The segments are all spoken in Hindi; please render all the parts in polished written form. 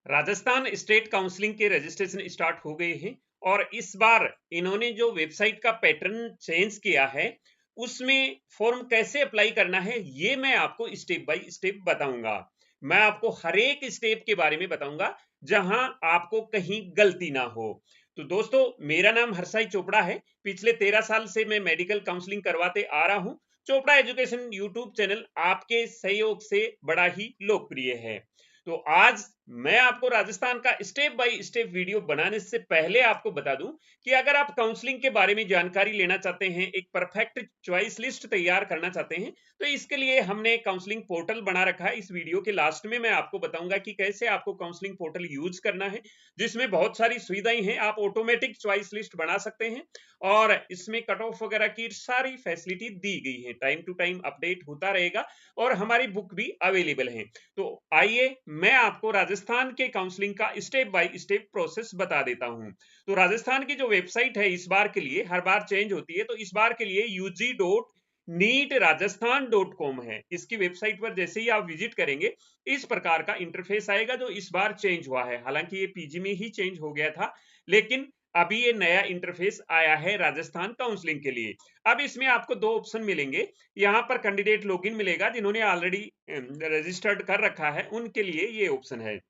राजस्थान स्टेट काउंसलिंग के रजिस्ट्रेशन स्टार्ट हो गए हैं और इस बार इन्होंने जो वेबसाइट का पैटर्न चेंज किया है उसमें फॉर्म कैसे अप्लाई करना है ये मैं आपको स्टेप बाय स्टेप बताऊंगा। मैं आपको हर एक स्टेप के बारे में बताऊंगा जहां आपको कहीं गलती ना हो। तो दोस्तों, मेरा नाम हर्षाई चोपड़ा है। पिछले 13 साल से मैं मेडिकल काउंसलिंग करवाते आ रहा हूं। चोपड़ा एजुकेशन यूट्यूब चैनल आपके सहयोग से बड़ा ही लोकप्रिय है। तो आज मैं आपको राजस्थान का स्टेप बाय स्टेप वीडियो बनाने से पहले आपको बता दूं कि अगर आप काउंसलिंग के बारे में जानकारी लेना चाहते हैं, एक परफेक्ट चॉइस लिस्ट तैयार करना चाहते हैं, तो इसके लिए हमने काउंसलिंग पोर्टल बना रखा है। इस वीडियो के लास्ट में मैं आपको बताऊंगा कि कैसे आपको काउंसलिंग पोर्टल यूज करना है, जिसमें बहुत सारी सुविधाएं हैं। आप ऑटोमेटिक चॉइस लिस्ट बना सकते हैं और इसमें कट ऑफ वगैरह की सारी फैसिलिटी दी गई है। टाइम टू टाइम अपडेट होता रहेगा और हमारी बुक भी अवेलेबल है। तो आइए मैं आपको राजस्थान के काउंसलिंग का स्टेप बाय स्टेप प्रोसेस बता देता हूं। तो राजस्थान की जो वेबसाइट है इस बार के लिए, हर बार चेंज होती है, तो इस बार के लिए ug.neetrajasthan.com है। इसकी वेबसाइट पर जैसे ही आप विजिट करेंगे इस प्रकार का इंटरफेस आएगा जो इस बार चेंज हुआ है। हालांकि ये पीजी में ही चेंज हो गया था, लेकिन अभी ये नया इंटरफेस आया है राजस्थान काउंसलिंग के लिए। अब इसमें आपको दो ऑप्शन मिलेंगे। यहाँ पर कैंडिडेट लॉगिन मिलेगा, जिन्होंने ऑलरेडी रजिस्टर्ड कर रखा है उनके लिए ये ऑप्शन है।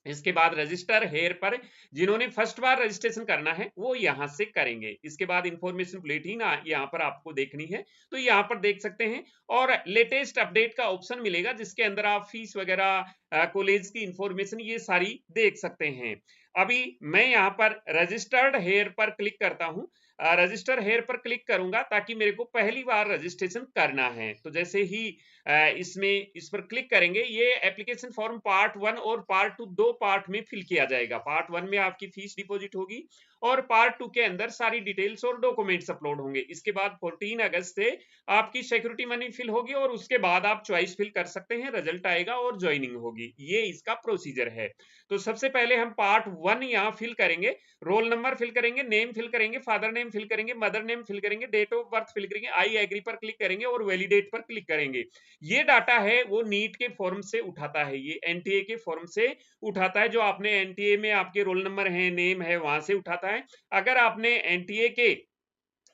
इसके बाद रजिस्टर हेयर पर जिन्होंने फर्स्ट बार रजिस्ट्रेशन करना है वो यहां से करेंगे। इसके बाद इंफॉर्मेशन बुलेटिन यहाँ पर आपको देखनी है, तो यहाँ पर देख सकते हैं। और लेटेस्ट अपडेट का ऑप्शन मिलेगा जिसके अंदर आप फीस वगैरह, कॉलेज की इंफॉर्मेशन ये सारी देख सकते हैं। अभी मैं यहाँ पर रजिस्टर्ड हेयर पर क्लिक करता हूँ। रजिस्टर हेयर पर क्लिक करूंगा ताकि मेरे को पहली बार रजिस्ट्रेशन करना है। तो जैसे ही इस पर क्लिक करेंगे, ये एप्लीकेशन फॉर्म पार्ट 1 और पार्ट 2 दो पार्ट में फिल किया जाएगा। पार्ट 1 में आपकी फीस डिपॉजिट होगी और पार्ट 2 के अंदर सारी डिटेल्स और डॉक्यूमेंट्स अपलोड होंगे। इसके बाद 14 अगस्त से आपकी सिक्योरिटी मनी फिल होगी और उसके बाद आप चॉइस फिल कर सकते हैं, रिजल्ट आएगा और ज्वाइनिंग होगी। ये इसका प्रोसीजर है। तो सबसे पहले हम पार्ट 1 यहाँ फिल करेंगे। रोल नंबर फिल करेंगे, नेम फिल करेंगे, फादर नेम फिल करेंगे, मदर नेम फिल करेंगे, डेट ऑफ बर्थ फिल करेंगे, आई एग्री पर क्लिक करेंगे और वैलिडेट पर क्लिक करेंगे। ये डाटा है वो नीट के फॉर्म से उठाता है, ये एनटीए के फॉर्म से उठाता है। जो आपने एनटीए में आपके रोल नंबर है, नेम है, वहां से उठाता है। अगर आपने एनटीए के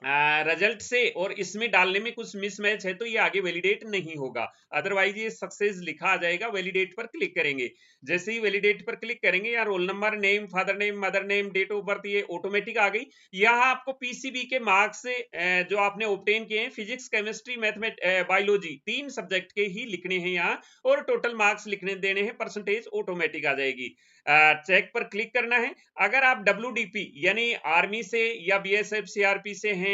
रिजल्ट से और इसमें डालने में कुछ मिसमैच है तो ये आगे वैलिडेट नहीं होगा, अदरवाइज ये सक्सेस लिखा आ जाएगा। वैलिडेट पर क्लिक करेंगे। जैसे ही वैलिडेट पर क्लिक करेंगे, या roll number, name, father name, mother name, date of birth ये ऑटोमेटिक आ गई। यहाँ आपको पीसीबी के मार्क्स जो आपने ऑब्टेन किए हैं, फिजिक्स, केमिस्ट्री, बायोलॉजी, 3 सब्जेक्ट के ही लिखने हैं यहाँ और टोटल मार्क्स लिखने देने हैं। परसेंटेज ऑटोमेटिक आ जाएगी। चेक पर क्लिक करना है। अगर आप WDP यानी आर्मी से या बीएसएफ सीआरपी से हैं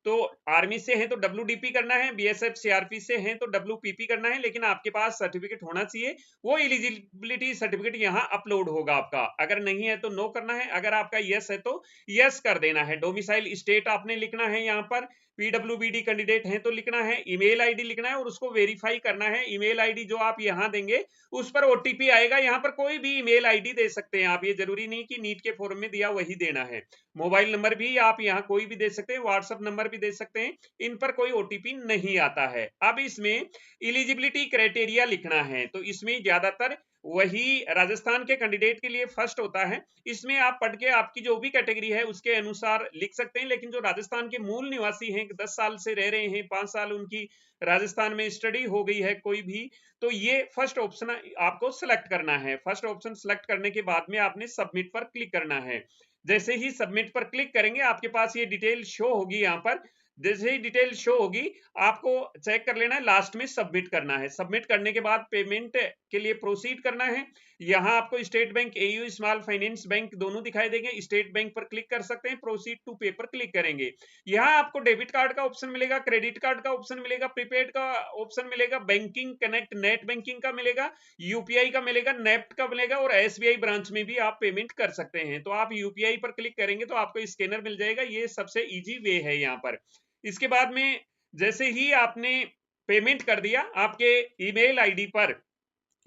तो आर्मी से हैं तो WDP करना है, बीएसएफ सीआरपी से हैं तो WPP करना है, लेकिन आपके पास सर्टिफिकेट होना चाहिए। वो एलिजिबिलिटी सर्टिफिकेट यहाँ अपलोड होगा आपका। अगर नहीं है तो नो करना है, अगर आपका यस है तो यस कर देना है। डोमिसाइल स्टेट आपने लिखना है, यहाँ पर PWBD कैंडिडेट हैं तो लिखना है। ईमेल आईडी लिखना है और उसको वेरीफाई करना है। ईमेल आईडी जो आप यहाँ देंगे उस पर ओटीपी आएगा। यहाँ पर कोई भी ईमेल आईडी दे सकते हैं आप, ये जरूरी नहीं कि नीट के फॉर्म में दिया वही देना है। मोबाइल नंबर भी आप यहाँ कोई भी दे सकते हैं, व्हाट्सएप नंबर भी दे सकते हैं। इन पर कोई ओटीपी नहीं आता है। अब इसमें एलिजिबिलिटी क्राइटेरिया लिखना है, तो इसमें ज्यादातर वही राजस्थान के कैंडिडेट के लिए फर्स्ट होता है। इसमें आप पढ़ के आपकी जो भी कैटेगरी है उसके अनुसार लिख सकते हैं, लेकिन जो राजस्थान के मूल निवासी हैं, 10 साल से रह रहे हैं, 5 साल उनकी राजस्थान में स्टडी हो गई है कोई भी, तो ये फर्स्ट ऑप्शन आपको सिलेक्ट करना है। फर्स्ट ऑप्शन सिलेक्ट करने के बाद में आपने सबमिट पर क्लिक करना है। जैसे ही सबमिट पर क्लिक करेंगे आपके पास ये डिटेल शो होगी। यहाँ पर जैसे ही डिटेल शो होगी आपको चेक कर लेना है, लास्ट में सबमिट करना है। सबमिट करने के बाद पेमेंट के लिए प्रोसीड करना है। यहाँ आपको state bank, AU small finance bank दोनों दिखाई देंगे। स्टेट बैंक पर क्लिक कर सकते हैं, प्रोसीड टू पे पर क्लिक करेंगे। यहाँ आपको डेबिट कार्ड का ऑप्शन मिलेगा, क्रेडिट कार्ड का ऑप्शन मिलेगा, प्रीपेड का ऑप्शन मिलेगा, बैंकिंग कनेक्ट नेट बैंकिंग का मिलेगा, यूपीआई का मिलेगा, नेफ्ट का मिलेगा और एसबीआई ब्रांच में भी आप पेमेंट कर सकते हैं। तो आप यूपीआई पर क्लिक करेंगे तो आपको स्कैनर मिल जाएगा। ये सबसे इजी वे है यहाँ पर। इसके बाद में जैसे ही आपने पेमेंट कर दिया, आपके ईमेल आईडी पर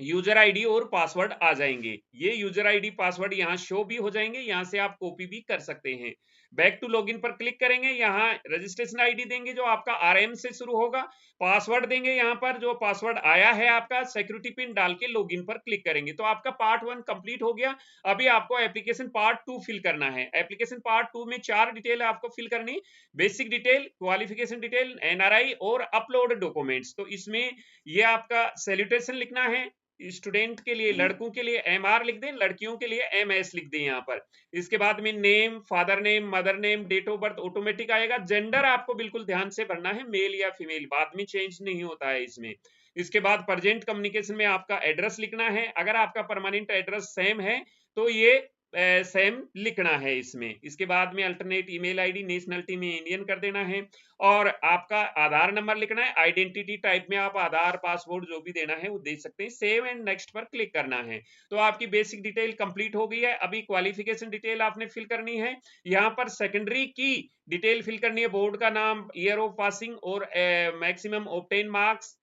यूजर आईडी और पासवर्ड आ जाएंगे। ये यूजर आईडी पासवर्ड यहाँ शो भी हो जाएंगे, यहाँ से आप कॉपी भी कर सकते हैं। बैक टू लॉगिन पर क्लिक करेंगे, यहाँ रजिस्ट्रेशन आईडी देंगे जो आपका आरएम से शुरू होगा, पासवर्ड देंगे यहाँ पर जो पासवर्ड आया है आपका, सिक्योरिटी पिन डाल के लॉगिन पर क्लिक करेंगे। तो आपका पार्ट 1 कंप्लीट हो गया। अभी आपको एप्लीकेशन पार्ट 2 फिल करना है। एप्लीकेशन पार्ट 2 में 4 डिटेल आपको फिल करनी, basic detail, qualification detail, NRI और अपलोड डॉक्यूमेंट्स। तो इसमें ये आपका सैल्यूटेशन लिखना है, स्टूडेंट के लिए लड़कों के लिए MR लिख दें, लड़कियों के लिए MS लिख दें यहाँ पर। इसके बाद में name, father name, mother name, date of birth automatic आएगा। जेंडर आपको बिल्कुल ध्यान से भरना है, मेल या फीमेल, बाद में चेंज नहीं होता है इसमें। इसके बाद प्रेजेंट कम्युनिकेशन में आपका एड्रेस लिखना है। अगर आपका परमानेंट एड्रेस सेम है तो ये सेम लिखना है इसमें। इसके बाद में अल्टरनेट ईमेल आईडी, नेशनलिटी में इंडियन कर देना है और आपका आधार नंबर लिखना है। आइडेंटिटी टाइप में आप आधार, पासपोर्ट जो भी देना है वो दे सकते हैं। सेव एंड नेक्स्ट पर क्लिक करना है। तो आपकी बेसिक डिटेल कंप्लीट हो गई है। अभी क्वालिफिकेशन डिटेल आपने फिल करनी है। यहाँ पर सेकेंडरी की डिटेल फिल करनी है, बोर्ड का नाम, ईयर ऑफ पासिंग और maximum obtain marks,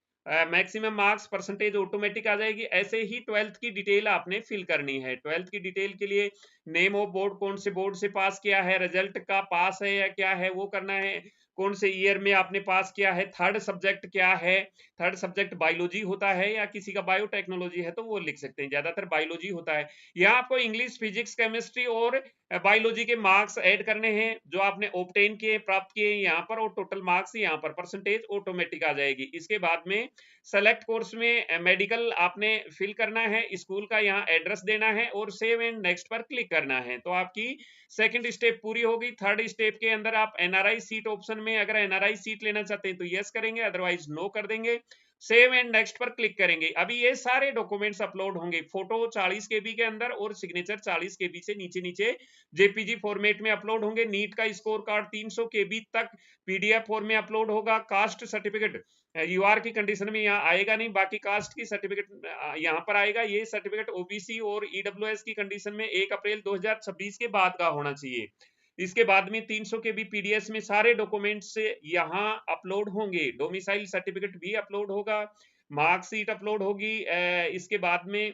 maximum marks, percentage automatic आ जाएगी। ऐसे ही 12th की डिटेल आपने फिल करनी है। 12th की डिटेल के लिए नेम ऑफ बोर्ड, कौन से बोर्ड से पास किया है, रिजल्ट का पास है या क्या है वो करना है, कौन से ईयर में आपने पास किया है, थर्ड सब्जेक्ट क्या है, थर्ड सब्जेक्ट बायोलॉजी होता है या किसी का बायोटेक्नोलॉजी है तो वो लिख सकते हैं, ज्यादातर बायोलॉजी होता है। यहाँ आपको इंग्लिश, फिजिक्स, केमिस्ट्री और बायोलॉजी के मार्क्स ऐड करने हैं जो आपने ऑब्टेन किए, प्राप्त किए यहाँ पर, और टोटल मार्क्स यहाँ पर, परसेंटेज ऑटोमेटिक आ जाएगी। इसके बाद में सेलेक्ट कोर्स में मेडिकल आपने फिल करना है, स्कूल का यहाँ एड्रेस देना है और सेव एंड नेक्स्ट पर क्लिक करना है। तो आपकी सेकंड स्टेप पूरी होगी। थर्ड स्टेप के अंदर आप एनआरआई सीट ऑप्शन में अगर एनआरआई सीट लेना चाहते हैं तो यस करेंगे, अदरवाइज नो कर देंगे। सेव एंड नेक्स्ट पर क्लिक करेंगे। अभी ये सारे डॉक्यूमेंट्स अपलोड होंगे, फोटो 40 केबी के अंदर और सिग्नेचर 40 केबी से नीचे नीचे जेपीजी फॉर्मेट में अपलोड होंगे। नीट का स्कोर कार्ड 300 केबी तक पीडीएफ फॉर्म में अपलोड होगा। कास्ट सर्टिफिकेट यूआर की कंडीशन में यहाँ आएगा नहीं, बाकी कास्ट की सर्टिफिकेट यहाँ पर आएगा। ये सर्टिफिकेट ओबीसी और ईडब्ल्यूएस की कंडीशन में 1 अप्रैल 2026 के बाद का होना चाहिए। इसके बाद में 300 के भी पीडीएफ में सारे डॉक्यूमेंट्स यहाँ अपलोड होंगे। डोमिसाइल सर्टिफिकेट भी अपलोड होगा, मार्कशीट अपलोड होगी। इसके बाद में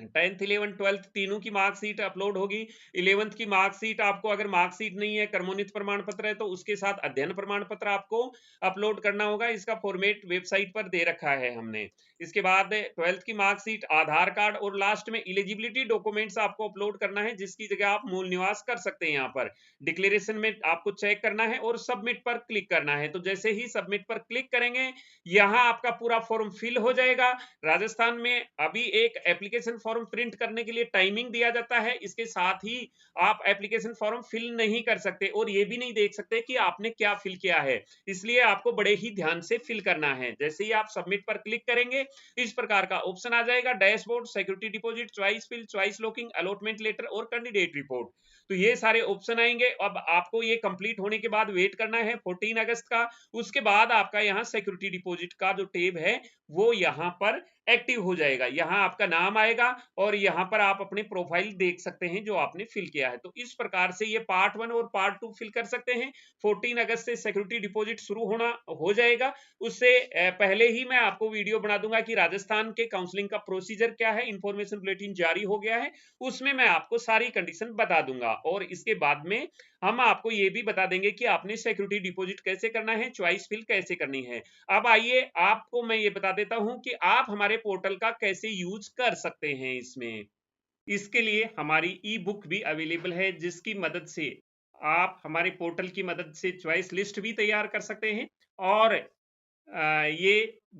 10th 11th 12th तीनों की मार्कशीट अपलोड होगी। 11th की मार्कशीट आपको अगर मार्कशीट नहीं है, क्रमोन्नत प्रमाण पत्र है तो उसके साथ अध्ययन प्रमाण पत्र आपको अपलोड करना होगा। इसका फॉर्मेट वेबसाइट पर दे रखा है हमने। इसके बाद 12th की मार्कशीट, आधार कार्ड और लास्ट में एलिजिबिलिटी डॉक्यूमेंट्स आपको अपलोड करना है, जिसकी जगह आप मूल निवास कर सकते हैं। यहाँ पर डिक्लेरेशन में आपको चेक करना है और सबमिट पर क्लिक करना है। तो जैसे ही सबमिट पर क्लिक करेंगे यहाँ आपका पूरा फॉर्म फिल हो जाएगा। राजस्थान में अभी एक एप्लीकेशन फॉर्म प्रिंट करने के लिए टाइमिंग दिया जाता है, इसके साथ ही आप एप्लीकेशन फॉर्म फिल नहीं कर सकते और ये भी नहीं देख सकते कि आपने क्या फिल किया है, इसलिए आपको बड़े ही ध्यान से फिल करना है। जैसे ही आप सबमिट पर क्लिक करेंगे इस प्रकार का ऑप्शन आ जाएगा, dashboard, security deposit, choice fill, choice locking, allotment letter और कैंडिडेट रिपोर्ट। तो ये सारे ऑप्शन आएंगे। अब आपको ये कंप्लीट होने के बाद वेट करना है 14 अगस्त का। उसके बाद आपका यहाँ सिक्योरिटी डिपॉजिट का जो टेब है वो यहाँ पर एक्टिव हो जाएगा। यहाँ आपका नाम आएगा और यहाँ पर आप अपने प्रोफाइल देख सकते हैं जो आपने फिल किया है। तो इस प्रकार से ये पार्ट 1 और पार्ट 2 फिल कर सकते हैं। 14 अगस्त से सिक्योरिटी डिपॉजिट शुरू हो जाएगा। उससे पहले ही मैं आपको वीडियो बना दूंगा कि राजस्थान के काउंसलिंग का प्रोसीजर क्या है। इंफॉर्मेशन बुलेटिन जारी हो गया है, उसमें मैं आपको सारी कंडीशन बता दूंगा और इसके बाद में हम आपको ये भी बता देंगे कि आपने सिक्योरिटी डिपॉजिट कैसे करना है, चॉइस फिल कैसे करनी है। अब आइए आपको मैं ये बता देता हूं कि आप हमारे पोर्टल का कैसे यूज कर सकते हैं। इसमें इसके लिए हमारी ई बुक भी अवेलेबल है, जिसकी मदद से आप हमारे पोर्टल की मदद से चॉइस लिस्ट भी तैयार कर सकते हैं और ये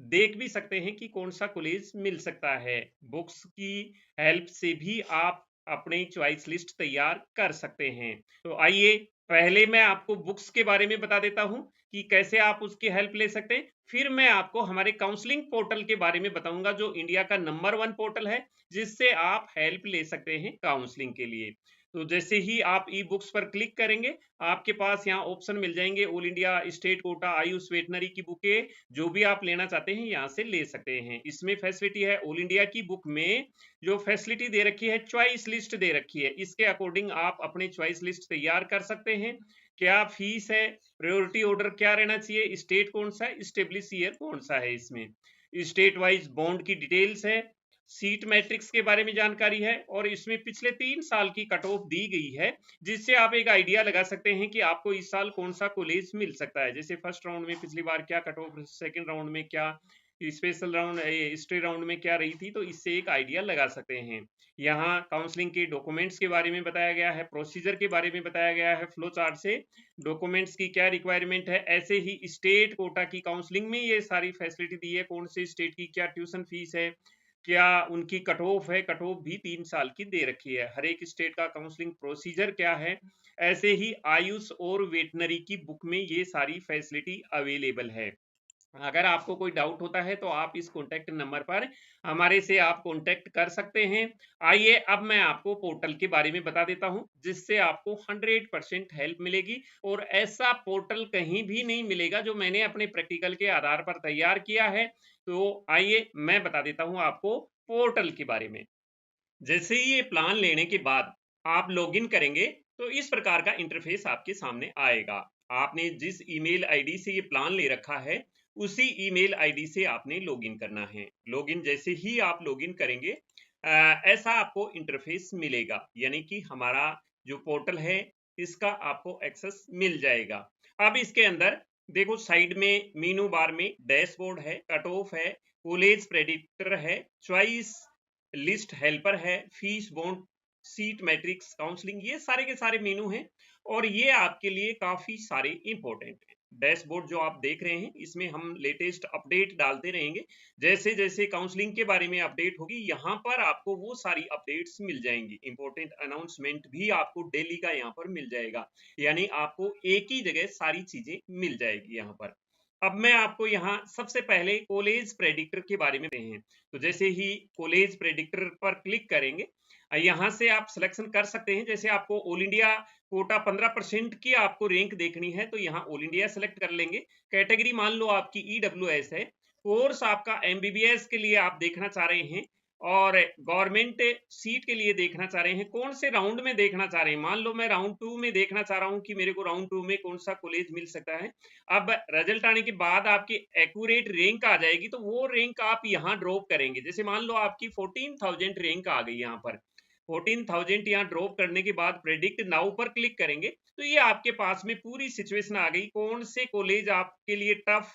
देख भी सकते हैं कि कौन सा कॉलेज मिल सकता है। बुक्स की हेल्प से भी आप अपनी चॉइस लिस्ट तैयार कर सकते हैं। तो आइए पहले मैं आपको बुक्स के बारे में बता देता हूं कि कैसे आप उसकी हेल्प ले सकते हैं, फिर मैं आपको हमारे काउंसलिंग पोर्टल के बारे में बताऊंगा जो इंडिया का नंबर 1 पोर्टल है, जिससे आप हेल्प ले सकते हैं काउंसलिंग के लिए। तो जैसे ही आप ई बुक्स पर क्लिक करेंगे आपके पास यहाँ ऑप्शन मिल जाएंगे, all India state quota Ayush veterinary की बुकें, जो भी आप लेना चाहते हैं यहाँ से ले सकते हैं। इसमें फैसिलिटी है, ऑल इंडिया की बुक में जो फैसिलिटी दे रखी है, चॉइस लिस्ट दे रखी है, इसके अकॉर्डिंग आप अपनी चॉइस लिस्ट तैयार कर सकते हैं। क्या फीस है, प्रायोरिटी ऑर्डर क्या रहना चाहिए, स्टेट कौन सा है, स्टेब्लिश ईयर कौन सा है, इसमें स्टेट वाइज बॉन्ड की डिटेल्स है सीट मैट्रिक्स के बारे में जानकारी है और इसमें पिछले 3 साल की कट ऑफ दी गई है, जिससे आप एक आइडिया लगा सकते हैं कि आपको इस साल कौन सा कॉलेज मिल सकता है। जैसे फर्स्ट राउंड में पिछली बार क्या कट ऑफ, सेकेंड राउंड में क्या, स्पेशल राउंड, स्टे राउंड में क्या रही थी, तो इससे एक आइडिया लगा सकते हैं। यहाँ काउंसलिंग के डॉक्यूमेंट्स के बारे में बताया गया है, प्रोसीजर के बारे में बताया गया है, फ्लो चार्ट से डॉक्यूमेंट्स की क्या रिक्वायरमेंट है। ऐसे ही स्टेट कोटा की काउंसलिंग में ये सारी फैसिलिटी दी है, कौन से स्टेट की क्या ट्यूशन फीस है, क्या उनकी कट ऑफ है, कट ऑफ भी 3 साल की दे रखी है, हर एक स्टेट का काउंसलिंग प्रोसीजर क्या है। ऐसे ही आयुष और वेटनरी की बुक में ये सारी फैसिलिटी अवेलेबल है। अगर आपको कोई डाउट होता है तो आप इस कॉन्टैक्ट नंबर पर हमारे से आप कॉन्टैक्ट कर सकते हैं। आइए अब मैं आपको पोर्टल के बारे में बता देता हूं, जिससे आपको 100% हेल्प मिलेगी और ऐसा पोर्टल कहीं भी नहीं मिलेगा जो मैंने अपने प्रैक्टिकल के आधार पर तैयार किया है। तो आइए मैं बता देता हूं आपको पोर्टल के बारे में। जैसे ही ये प्लान लेने के बाद आप लॉगिन करेंगे तो इस प्रकार का इंटरफेस आपके सामने आएगा। आपने जिस ईमेल आईडी से ये प्लान ले रखा है उसी ईमेल आईडी से आपने लॉगिन करना है। लॉगिन जैसे ही आप लॉगिन करेंगे ऐसा आपको इंटरफेस मिलेगा, यानी कि हमारा जो पोर्टल है इसका आपको एक्सेस मिल जाएगा। अब इसके अंदर देखो साइड में मेनू बार में डैशबोर्ड है, कट ऑफ है, कॉलेज प्रेडिक्टर है, चॉइस लिस्ट हेल्पर है, fees bond, seat matrix, counselling, ये सारे के सारे मेनू हैं और ये आपके लिए काफी सारे इंपॉर्टेंट हैं। डैशबोर्ड जो आप देख रहे हैं इसमें हम लेटेस्ट अपडेट डालते रहेंगे। जैसे जैसे काउंसलिंग के बारे में अपडेट होगी यहाँ पर आपको वो सारी अपडेट्स मिल जाएंगी। इंपॉर्टेंट अनाउंसमेंट भी आपको डेली का यहाँ पर मिल जाएगा, यानी आपको एक ही जगह सारी चीजें मिल जाएगी यहाँ पर। अब मैं आपको यहाँ सबसे पहले कॉलेज प्रेडिक्टर के बारे में हैं। तो जैसे ही कॉलेज प्रेडिक्टर पर क्लिक करेंगे यहाँ से आप सिलेक्शन कर सकते हैं। जैसे आपको ऑल इंडिया कोटा 15% की आपको रैंक देखनी है तो यहाँ ऑल इंडिया सेलेक्ट कर लेंगे। कैटेगरी मान लो आपकी ईडब्ल्यूएस है, कोर्स आपका एमबीबीएस के लिए आप देखना चाह रहे हैं और गवर्नमेंट सीट के लिए देखना चाह रहे हैं, कौन से राउंड में देखना चाह रहे हैं। मान लो मैं राउंड 2 में देखना चाह रहा हूं कि मेरे को राउंड 2 में कौन सा कॉलेज मिल सकता है। अब रिजल्ट आने के बाद आपकी एक्यूरेट रैंक आ जाएगी तो वो रैंक आप यहाँ ड्रॉप करेंगे। जैसे मान लो आपकी 14,000 रैंक आ गई, यहाँ पर 14,000 यहाँ ड्रॉप करने के बाद प्रेडिक्ट नाउ पर क्लिक करेंगे तो ये आपके पास में पूरी सिचुएशन आ गई, कौन से कॉलेज आपके लिए टफ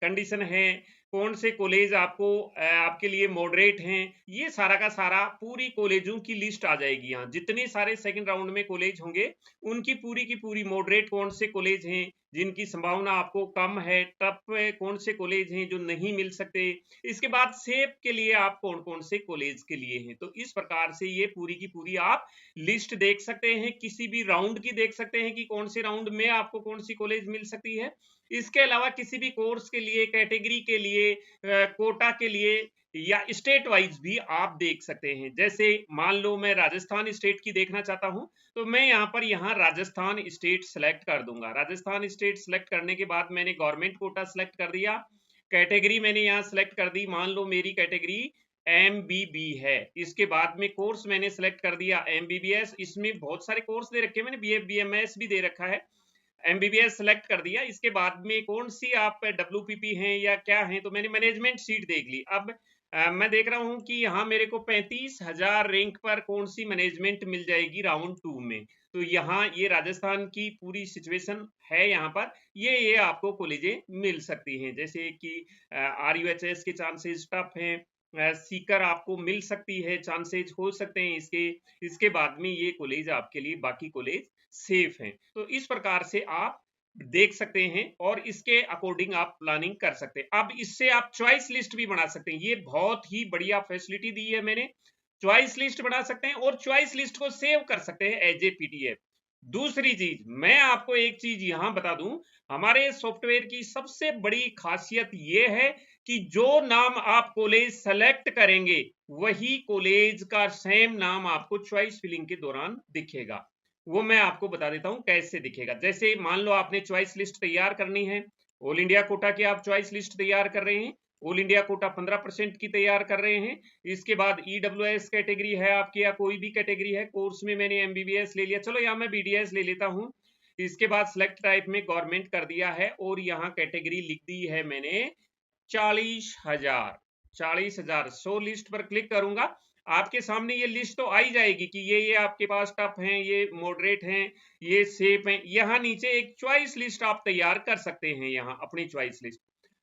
कंडीशन है, कौन से कॉलेज आपको आपके लिए मॉडरेट हैं, ये सारा का सारा पूरी कॉलेजों की लिस्ट आ जाएगी। यहाँ जितने सारे सेकंड राउंड में कॉलेज होंगे उनकी की पूरी मॉडरेट कौन से कॉलेज हैं जिनकी संभावना आपको कम है, टफ कौन से कॉलेज हैं जो नहीं मिल सकते, इसके बाद सेफ के लिए आप कौन कौन से कॉलेज के लिए हैं। तो इस प्रकार से ये पूरी की पूरी आप लिस्ट देख सकते हैं, किसी भी राउंड की देख सकते हैं कि कौन से राउंड में आपको कौन सी कॉलेज मिल सकती है। इसके अलावा किसी भी कोर्स के लिए, कैटेगरी के लिए, कोटा के लिए या स्टेट वाइज भी आप देख सकते हैं। जैसे मान लो मैं राजस्थान स्टेट की देखना चाहता हूं तो मैं यहाँ राजस्थान स्टेट सेलेक्ट कर दूंगा। राजस्थान स्टेट सेलेक्ट करने के बाद मैंने गवर्नमेंट कोटा सेलेक्ट कर दिया, कैटेगरी मैंने यहाँ सेलेक्ट कर दी, मान लो मेरी कैटेगरी एमबीबी है। इसके बाद में कोर्स मैंने सेलेक्ट कर दिया एमबीबीएस, इसमें बहुत सारे कोर्स दे रखे हैं, मैंने बीएफ बीएमएस भी दे रखा है, एमबीबीएस सेलेक्ट कर दिया। इसके बाद में कौन सी आप डब्ल्यूपीपी हैं या क्या हैं तो मैंने मैनेजमेंट सीट देख ली। अब मैं देख रहा हूं कि यहाँ मेरे को 35,000 रैंक पर कौन सी मैनेजमेंट मिल जाएगी राउंड 2 में। तो यहाँ ये राजस्थान की पूरी सिचुएशन है, यहाँ पर ये आपको कॉलेजें मिल सकती हैं। जैसे कि आरयूएचएस के चांसेस टफ हैं, सीकर आपको मिल सकती है, चांसेस हो सकते हैं इसके बाद में ये कॉलेज आपके लिए बाकी कॉलेज सेफ हैं। तो इस प्रकार से आप देख सकते हैं और इसके अकॉर्डिंग आप प्लानिंग कर सकते हैं। अब इससे आप चॉइस लिस्ट भी बना सकते हैं, ये बहुत ही बढ़िया फैसिलिटी दी है मैंने। चॉइस लिस्ट बना सकते हैं और चॉइस लिस्ट को सेव कर सकते हैं एज ए पीडीएफ। दूसरी चीज मैं आपको एक चीज यहां बता दूं, हमारे सॉफ्टवेयर की सबसे बड़ी खासियत यह है कि जो नाम आप कॉलेज सेलेक्ट करेंगे वही कॉलेज का सेम नाम आपको चॉइस फिलिंग के दौरान दिखेगा। वो मैं आपको बता देता हूं कैसे दिखेगा। जैसे मान लो आपने चॉइस लिस्ट तैयार करनी है, ऑल इंडिया कोटा की आप चॉइस लिस्ट तैयार कर रहे हैं, ऑल इंडिया कोटा 15% की तैयार कर रहे हैं। इसके बाद ईडब्ल्यूएस कैटेगरी है आपकी या कोई भी कैटेगरी है, कोर्स में मैंने एमबीबीएस ले लिया, चलो यहाँ मैं बीडीएस ले लेता हूँ। इसके बाद सिलेक्ट टाइप में गवर्नमेंट कर दिया है और यहाँ कैटेगरी लिख दी है मैंने 40,000। 40,000 शो लिस्ट पर क्लिक करूंगा, आपके सामने ये लिस्ट तो आई जाएगी कि ये आपके पास टफ हैं, ये मॉडरेट हैं, ये सेफ हैं। यहाँ नीचे एक चॉइस लिस्ट आप तैयार कर सकते हैं, यहाँ अपनी चॉइस लिस्ट।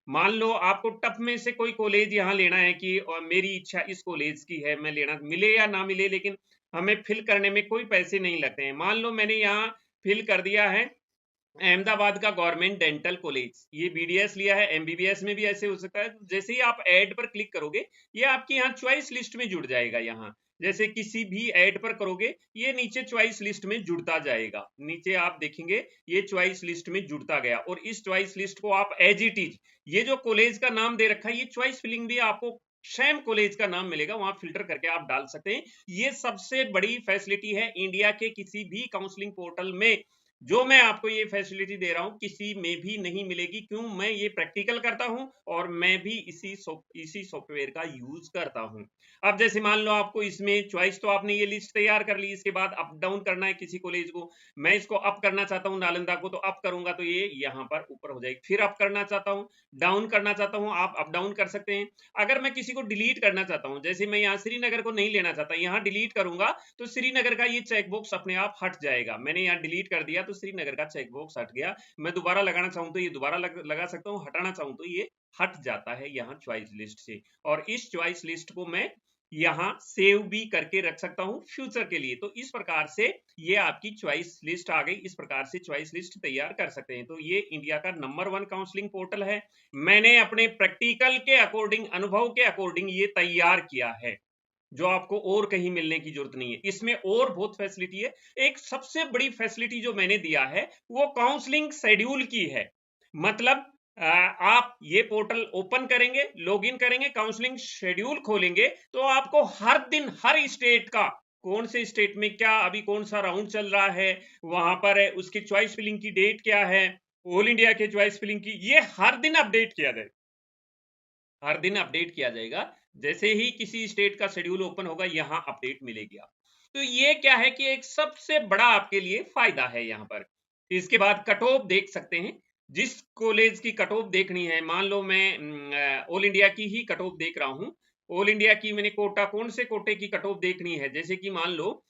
मान लो आपको टफ में से कोई कॉलेज यहाँ लेना है कि मेरी इच्छा इस कॉलेज की है, मैं लेना, मिले या ना मिले, लेकिन हमें फिल करने में कोई पैसे नहीं लगते हैं। मान लो मैंने यहाँ फिल कर दिया है अहमदाबाद का गवर्नमेंट डेंटल कॉलेज, ये बीडीएस लिया है, एमबीबीएस में भी ऐसे हो सकता है। जैसे ही आप ऐड पर क्लिक करोगे, ये आपकी यहाँ चॉइस लिस्ट में जुड़ जाएगा। यहाँ जैसे किसी भी ऐड पर करोगे, ये नीचे चॉइस लिस्ट में जुड़ता जाएगा। नीचे आप देखेंगे ये चॉइस लिस्ट में जुड़ता गया, और इस चॉइस लिस्ट को आप एज इट इज, ये जो कॉलेज का नाम दे रखा है, ये चॉइस फिलिंग भी आपको सेम कॉलेज का नाम मिलेगा, वहां फिल्टर करके आप डाल सकते हैं। ये सबसे बड़ी फैसिलिटी है इंडिया के किसी भी काउंसलिंग पोर्टल में। जो मैं आपको ये फैसिलिटी दे रहा हूं, किसी में भी नहीं मिलेगी। क्यों? मैं ये प्रैक्टिकल करता हूं और मैं भी इसी सॉफ्टवेयर का यूज करता हूं। अब जैसे मान लो आपको इसमें चॉइस, तो आपने ये लिस्ट तैयार कर ली, इसके बाद अप डाउन करना है किसी कॉलेज को। मैं इसको अप करना चाहता हूं नालंदा को, तो अप करूंगा तो ये यहाँ पर ऊपर हो जाएगी। फिर अप करना चाहता हूं, डाउन करना चाहता हूं, आप अप डाउन कर सकते हैं। अगर मैं किसी को डिलीट करना चाहता हूं, जैसे मैं यहाँ श्रीनगर को नहीं लेना चाहता, यहाँ डिलीट करूंगा तो श्रीनगर का ये चेकबॉक्स अपने आप हट जाएगा। मैंने यहाँ डिलीट कर दिया तो श्रीनगर का चेकबॉक्स हट गया। मैं दोबारा लगाना चाहूं तो ये दोबारा लगा सकता हूं, हटाना चाहूं तो ये हट जाता है यहाँ चॉइस लिस्ट से। और इस चॉइस लिस्ट को मैं यहाँ सेव भी करके रख सकता हूं फ्यूचर के लिए। तो इस प्रकार से ये आपकी चॉइस लिस्ट आ गई। इस प्रकार से चॉइस लिस्ट तैयार कर सकते हैं। तो ये इंडिया का नंबर 1 काउंसलिंग पोर्टल है। मैंने अपने प्रैक्टिकल के अकॉर्डिंग, अनुभव के अकॉर्डिंग ये तैयार किया है, जो आपको और कहीं मिलने की जरूरत नहीं है। इसमें और बहुत फैसिलिटी है। एक सबसे बड़ी फैसिलिटी जो मैंने दिया है वो काउंसलिंग शेड्यूल की है। मतलब आप ये पोर्टल ओपन करेंगे, लॉगिन करेंगे, काउंसलिंग शेड्यूल खोलेंगे, तो आपको हर दिन हर स्टेट का, कौन से स्टेट में क्या अभी कौन सा राउंड चल रहा है, वहां पर उसकी चॉइस फिलिंग की डेट क्या है, ऑल इंडिया के चॉइस फिलिंग की, ये हर दिन अपडेट किया जाएगा। हर दिन अपडेट किया जाएगा। जैसे ही किसी स्टेट का शेड्यूल ओपन होगा, यहां अपडेट मिलेगी आपको। तो ये क्या है कि एक सबसे बड़ा आपके लिए फायदा है यहां पर। इसके बाद कट ऑफ देख सकते हैं, जिस कॉलेज की कट ऑफ देखनी है। मान लो मैं ऑल इंडिया की ही कट ऑफ देख रहा हूं, ऑल इंडिया की मैंने कोटा, कौन से कोटे की कट ऑफ देखनी है, जैसे कि मान लो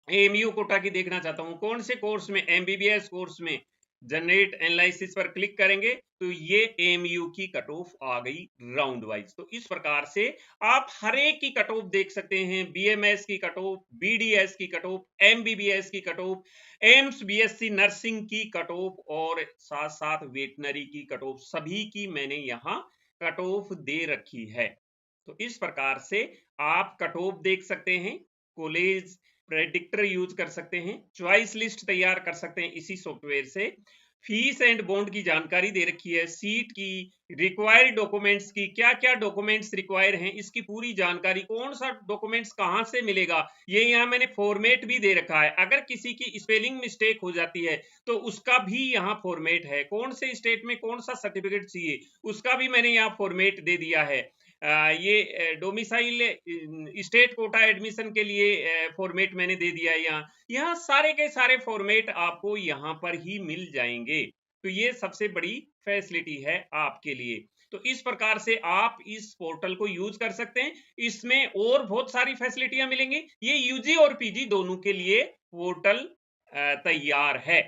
एएमयू कोटा की देखना चाहता हूं, कौन से कोर्स में, एमबीबीएस कोर्स में। जनरेट एनालिसिस पर क्लिक करेंगे तो ये एएमयू की कट ऑफ आ गई राउंड वाइज। तो इस प्रकार से आप हर एक की कट ऑफ देख सकते हैं। बीएमएस की कट ऑफ, बीडीएस की कट ऑफ, एमबीबीएस की cut off, AIIMS BSc nursing की कट ऑफ, और साथ साथ वेटनरी की कट ऑफ, सभी की मैंने यहाँ कट ऑफ दे रखी है। तो इस प्रकार से आप कट ऑफ देख सकते हैं, कॉलेज प्रेडिक्टर यूज कर सकते हैं, चॉइस लिस्ट तैयार कर सकते हैं इसी सॉफ्टवेयर से। फीस एंड बॉन्ड की जानकारी दे रखी है, सीट की, रिक्वायर्ड डॉक्यूमेंट्स की, क्या क्या डॉक्यूमेंट्स रिक्वायर हैं, इसकी पूरी जानकारी, कौन सा डॉक्यूमेंट्स कहां से मिलेगा, ये यहाँ मैंने फॉर्मेट भी दे रखा है। अगर किसी की स्पेलिंग मिस्टेक हो जाती है तो उसका भी यहाँ फॉर्मेट है। कौन से स्टेट में कौन सा सर्टिफिकेट चाहिए, उसका भी मैंने यहाँ फॉर्मेट दे दिया है। ये डोमिसाइल स्टेट कोटा एडमिशन के लिए फॉर्मेट मैंने दे दिया है। यहाँ सारे के सारे फॉर्मेट आपको यहाँ पर ही मिल जाएंगे। तो ये सबसे बड़ी फैसिलिटी है आपके लिए। तो इस प्रकार से आप इस पोर्टल को यूज कर सकते हैं। इसमें और बहुत सारी फैसिलिटियां मिलेंगी। ये यूजी और पीजी दोनों के लिए पोर्टल तैयार है।